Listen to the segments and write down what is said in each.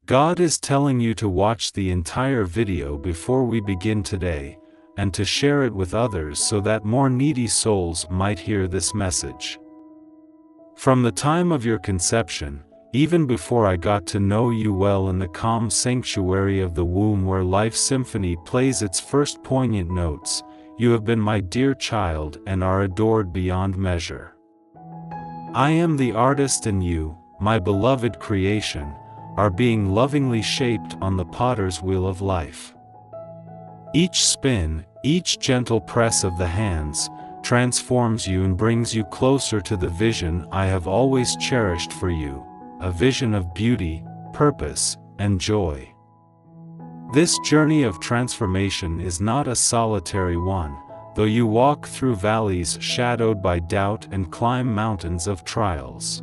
God is telling you to watch the entire video before we begin today, and to share it with others so that more needy souls might hear this message. From the time of your conception, even before I got to know you well in the calm sanctuary of the womb where life's symphony plays its first poignant notes, you have been my dear child and are adored beyond measure. I am the artist and you, my beloved creation, are being lovingly shaped on the potter's wheel of life. Each spin, each gentle press of the hands, transforms you and brings you closer to the vision I have always cherished for you, a vision of beauty, purpose, and joy. This journey of transformation is not a solitary one, though you walk through valleys shadowed by doubt and climb mountains of trials.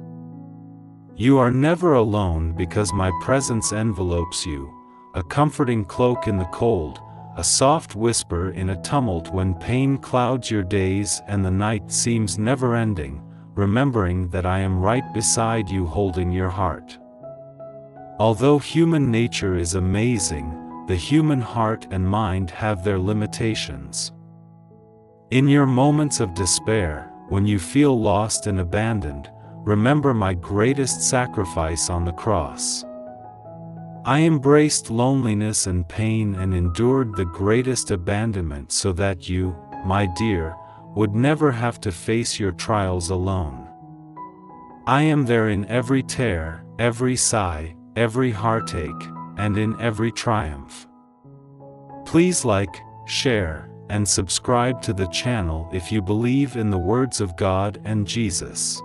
You are never alone because my presence envelopes you, a comforting cloak in the cold, a soft whisper in a tumult when pain clouds your days and the night seems never-ending, remembering that I am right beside you holding your heart. Although human nature is amazing, the human heart and mind have their limitations. In your moments of despair, when you feel lost and abandoned, remember my greatest sacrifice on the cross. I embraced loneliness and pain and endured the greatest abandonment so that you, my dear, would never have to face your trials alone. I am there in every tear, every sigh, every heartache, and in every triumph. Please like, share, and subscribe to the channel if you believe in the words of God and Jesus.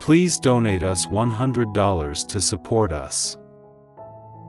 Please donate us $100 to support us.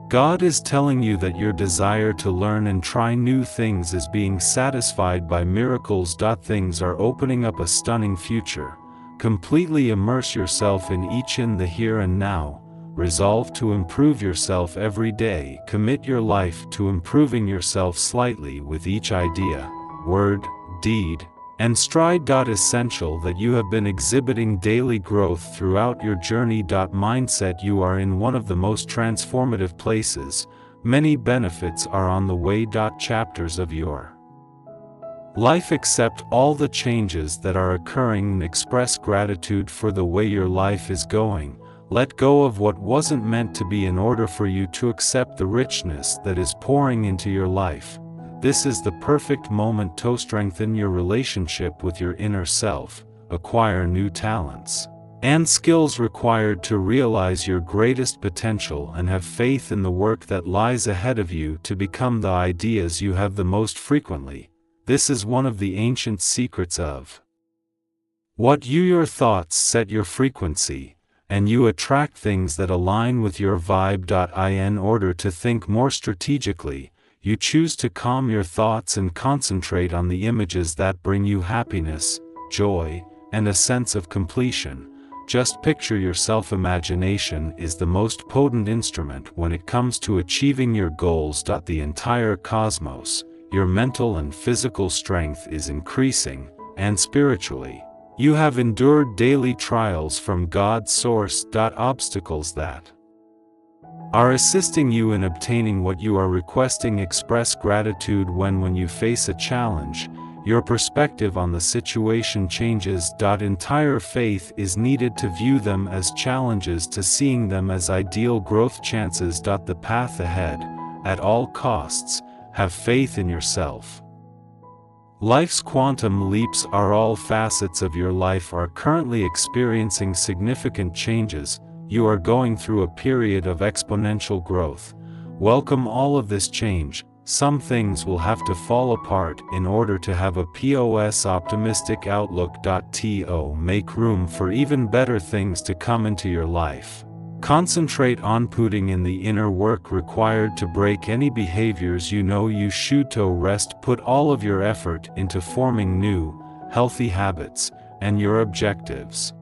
God is telling you that your desire to learn and try new things is being satisfied by miracles. Things are opening up a stunning future. Completely immerse yourself in the here and now. Resolve to improve yourself every day. Commit your life to improving yourself slightly with each idea, word, deed, and stride. Essential that you have been exhibiting daily growth throughout your journey. Mindset. You are in one of the most transformative places. Many benefits are on the way. Chapters of your life. Accept all the changes that are occurring and express gratitude for the way your life is going. Let go of what wasn't meant to be in order for you to accept the richness that is pouring into your life. This is the perfect moment to strengthen your relationship with your inner self, acquire new talents and skills required to realize your greatest potential, and have faith in the work that lies ahead of you to become the ideas you have the most frequently. This is one of the ancient secrets of what your thoughts set your frequency, and you attract things that align with your vibe. In order to think more strategically, you choose to calm your thoughts and concentrate on the images that bring you happiness, joy, and a sense of completion. Just picture yourself. Imagination is the most potent instrument when it comes to achieving your goals. The entire cosmos, your mental and physical strength is increasing, and spiritually, you have endured daily trials from God's source. Obstacles that are assisting you in obtaining what you are requesting. Express gratitude when you face a challenge. Your perspective on the situation changes. Entire faith is needed to view them as challenges to seeing them as ideal growth chances. The path ahead, at all costs, have faith in yourself. Life's quantum leaps are all facets of your life are currently experiencing significant changes. You are going through a period of exponential growth. Welcome all of this change. Some things will have to fall apart in order to have a POS optimistic outlook. Make room for even better things to come into your life. Concentrate on putting in the inner work required to break any behaviors you should rest. Put all of your effort into forming new, healthy habits, and your objectives.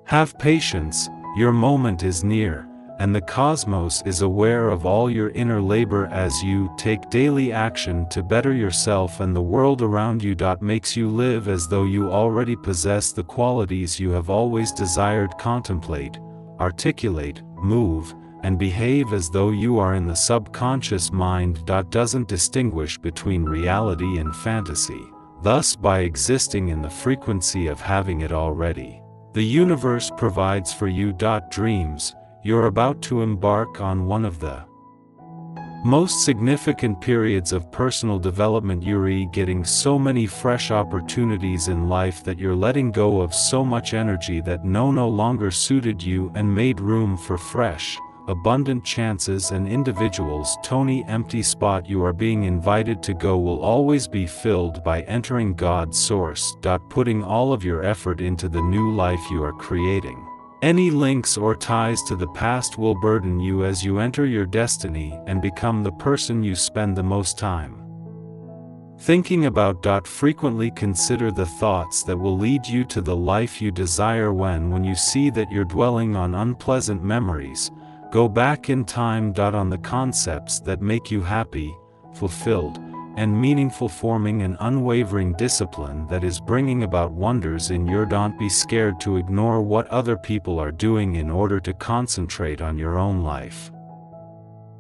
Have patience, your moment is near, and the cosmos is aware of all your inner labor as you take daily action to better yourself and the world around you. Makes you live as though you already possess the qualities you have always desired. Contemplate, articulate, move, and behave as though you are in the subconscious mind. Doesn't distinguish between reality and fantasy, thus by existing in the frequency of having it already. The universe provides for you. Dreams. You're about to embark on one of the most significant periods of personal development. You're getting so many fresh opportunities in life that you're letting go of so much energy that no longer suited you and made room for fresh, abundant chances and individuals. Tony empty spot you are being invited to go will always be filled by entering God's source. Putting all of your effort into the new life you are creating. Any links or ties to the past will burden you as you enter your destiny and become the person you spend the most time thinking about. Frequently consider the thoughts that will lead you to the life you desire. When you see that you're dwelling on unpleasant memories, go back in time. On the concepts that make you happy, fulfilled, and meaningful, forming an unwavering discipline that is bringing about wonders in your. Don't be scared to ignore what other people are doing in order to concentrate on your own life.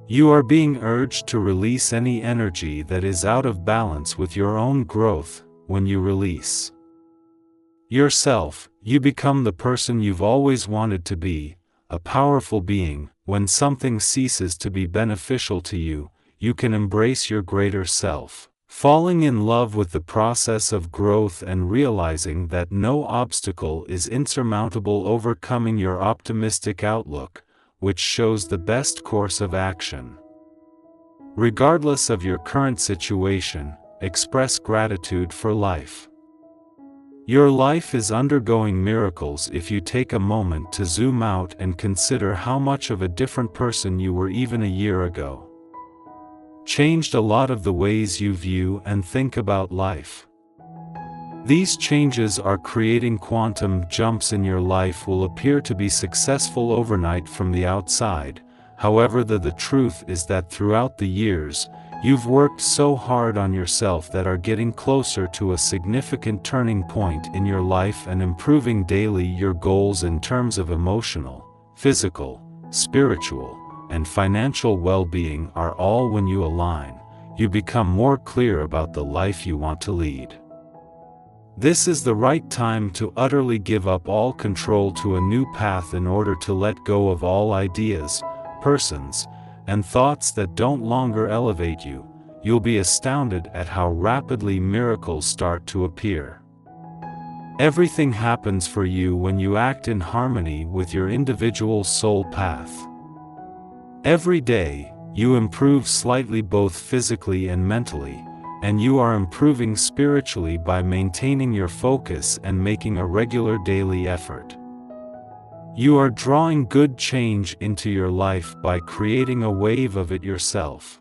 You are being urged to release any energy that is out of balance with your own growth. When you release yourself, you become the person you've always wanted to be, a powerful being. When something ceases to be beneficial to you, you can embrace your greater self, falling in love with the process of growth and realizing that no obstacle is insurmountable, overcoming your optimistic outlook, which shows the best course of action. Regardless of your current situation, express gratitude for life. Your life is undergoing miracles if you take a moment to zoom out and consider how much of a different person you were even a year ago. Changed a lot of the ways you view and think about life. These changes are creating quantum jumps in your life. Will appear to be successful overnight from the outside. However, the truth is that throughout the years, you've worked so hard on yourself that are getting closer to a significant turning point in your life and improving daily. Your goals in terms of emotional, physical, spiritual, and financial well-being are all. When you align, you become more clear about the life you want to lead. This is the right time to utterly give up all control to a new path in order to let go of all ideas, persons, and thoughts that don't longer elevate you. You'll be astounded at how rapidly miracles start to appear. Everything happens for you when you act in harmony with your individual soul path. Every day, you improve slightly both physically and mentally, and you are improving spiritually by maintaining your focus and making a regular daily effort. You are drawing good change into your life by creating a wave of it yourself.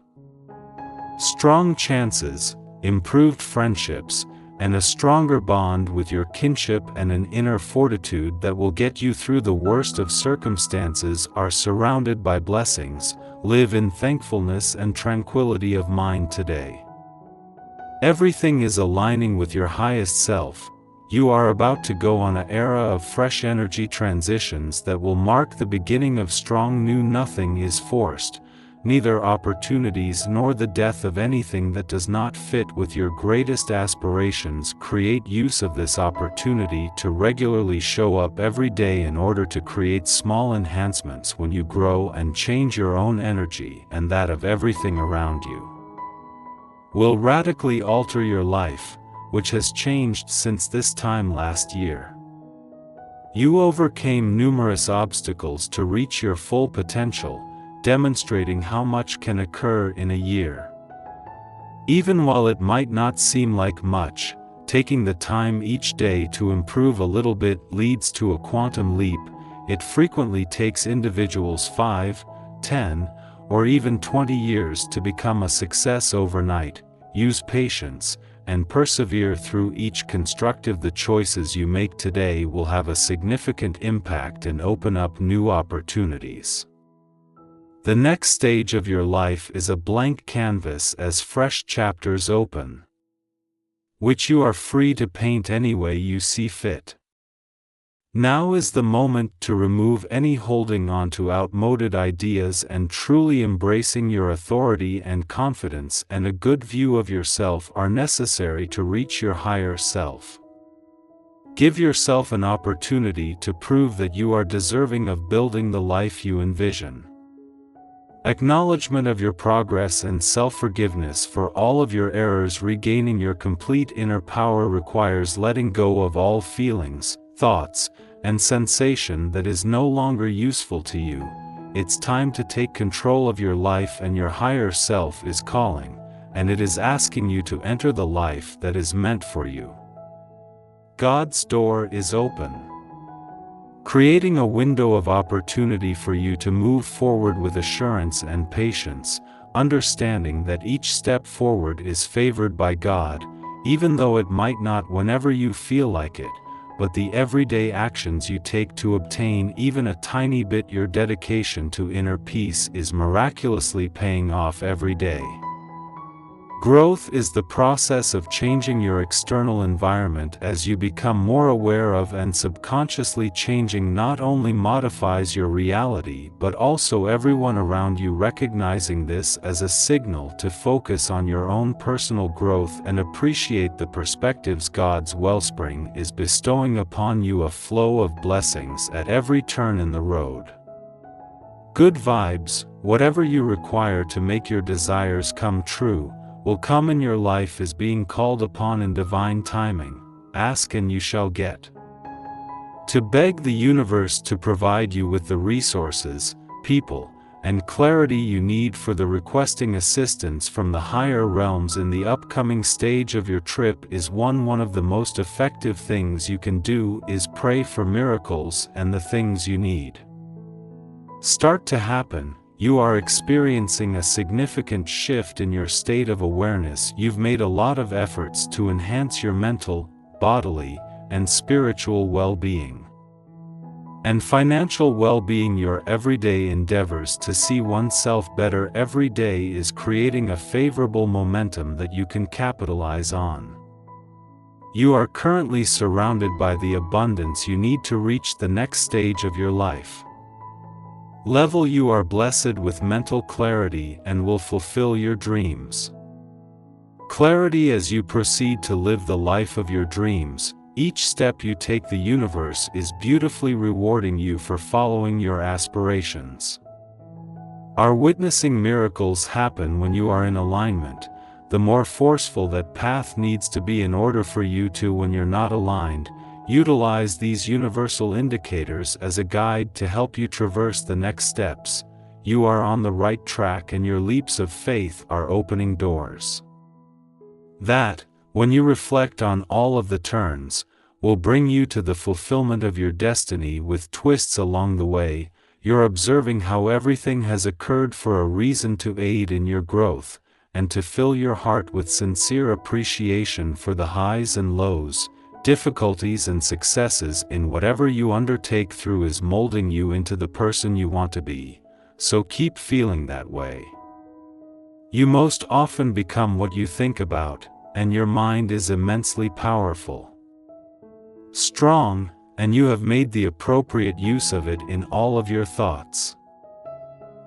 Strong chances, improved friendships, and a stronger bond with your kinship and an inner fortitude that will get you through the worst of circumstances are surrounded by blessings. Live in thankfulness and tranquility of mind today. Everything is aligning with your highest self. You are about to go on an era of fresh energy transitions that will mark the beginning of strong new. Nothing is forced, neither opportunities nor the death of anything that does not fit with your greatest aspirations. Create use of this opportunity to regularly show up every day in order to create small enhancements when you grow and change your own energy and that of everything around you. Will radically alter your life, which has changed since this time last year. You overcame numerous obstacles to reach your full potential, demonstrating how much can occur in a year. Even while it might not seem like much, taking the time each day to improve a little bit leads to a quantum leap. It frequently takes individuals 5, 10, or even 20 years to become a success overnight. Use patience and persevere through each constructive. The choices you make today will have a significant impact and open up new opportunities. The next stage of your life is a blank canvas as fresh chapters open, which you are free to paint any way you see fit. Now is the moment to remove any holding on to outmoded ideas and truly embracing your authority and confidence, and a good view of yourself are necessary to reach your higher self. Give yourself an opportunity to prove that you are deserving of building the life you envision. Acknowledgement of your progress and self-forgiveness for all of your errors. Regaining your complete inner power requires letting go of all feelings, thoughts, and sensation that is no longer useful to you. It's time to take control of your life, and your higher self is calling, and it is asking you to enter the life that is meant for you. God's door is open, creating a window of opportunity for you to move forward with assurance and patience, understanding that each step forward is favored by God, even though it might not whenever you feel like it, but the everyday actions you take to obtain even a tiny bit. Your dedication to inner peace is miraculously paying off every day. Growth is the process of changing your external environment as you become more aware of, and subconsciously changing not only modifies your reality but also everyone around you. Recognizing this as a signal to focus on your own personal growth and appreciate the perspectives God's wellspring is bestowing upon you, a flow of blessings at every turn in the road. Good vibes, whatever you require to make your desires come true, will come in your life is being called upon in divine timing. Ask and you shall get. To beg the universe to provide you with the resources, people, and clarity you need for the requesting assistance from the higher realms in the upcoming stage of your trip is one of the most effective things you can do is pray for miracles and the things you need start to happen. You are experiencing a significant shift in your state of awareness. You've made a lot of efforts to enhance your mental, bodily, and spiritual well-being and financial well-being. Your everyday endeavors to see oneself better every day is creating a favorable momentum that you can capitalize on. You are currently surrounded by the abundance you need to reach the next stage of your life. Level. You are blessed with mental clarity and will fulfill your dreams. Clarity as you proceed to live the life of your dreams. Each step you take, the universe is beautifully rewarding you for following your aspirations. Are witnessing miracles happen when you are in alignment. The more forceful that path needs to be in order for you to, when you're not aligned, utilize these universal indicators as a guide to help you traverse the next steps. You are on the right track and your leaps of faith are opening doors that, when you reflect on all of the turns, will bring you to the fulfillment of your destiny. With twists along the way, you're observing how everything has occurred for a reason, to aid in your growth, and to fill your heart with sincere appreciation for the highs and lows, difficulties and successes in whatever you undertake. Through is molding you into the person you want to be, so keep feeling that way. You most often become what you think about, and your mind is immensely powerful, strong, and you have made the appropriate use of it in all of your thoughts.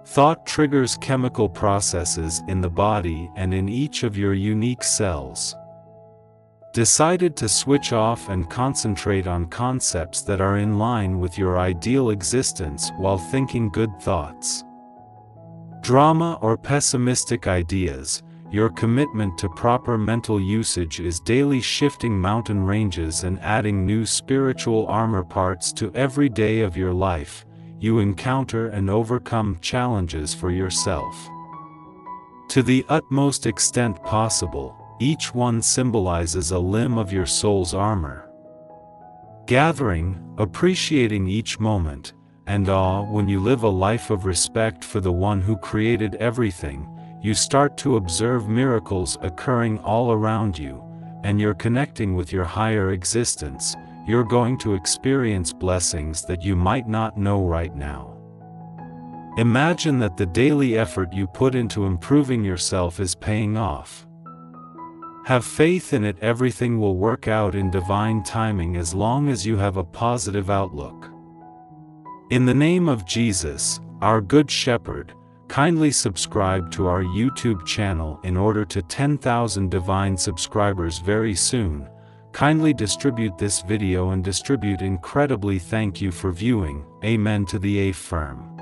Thought triggers chemical processes in the body and in each of your unique cells. Decided to switch off and concentrate on concepts that are in line with your ideal existence while thinking good thoughts. Drama or pessimistic ideas. Your commitment to proper mental usage is daily shifting mountain ranges and adding new spiritual armor parts to every day of your life. You encounter and overcome challenges for yourself to the utmost extent possible. Each one symbolizes a limb of your soul's armor. Gathering, appreciating each moment, and awe. When you live a life of respect for the one who created everything, you start to observe miracles occurring all around you, and you're connecting with your higher existence. You're going to experience blessings that you might not know right now. Imagine that the daily effort you put into improving yourself is paying off. Have faith in it, everything will work out in divine timing as long as you have a positive outlook. In the name of Jesus, our Good Shepherd, kindly subscribe to our YouTube channel in order to 10,000 divine subscribers very soon. Kindly distribute this video and distribute incredibly. Thank you for viewing. Amen to the A firm.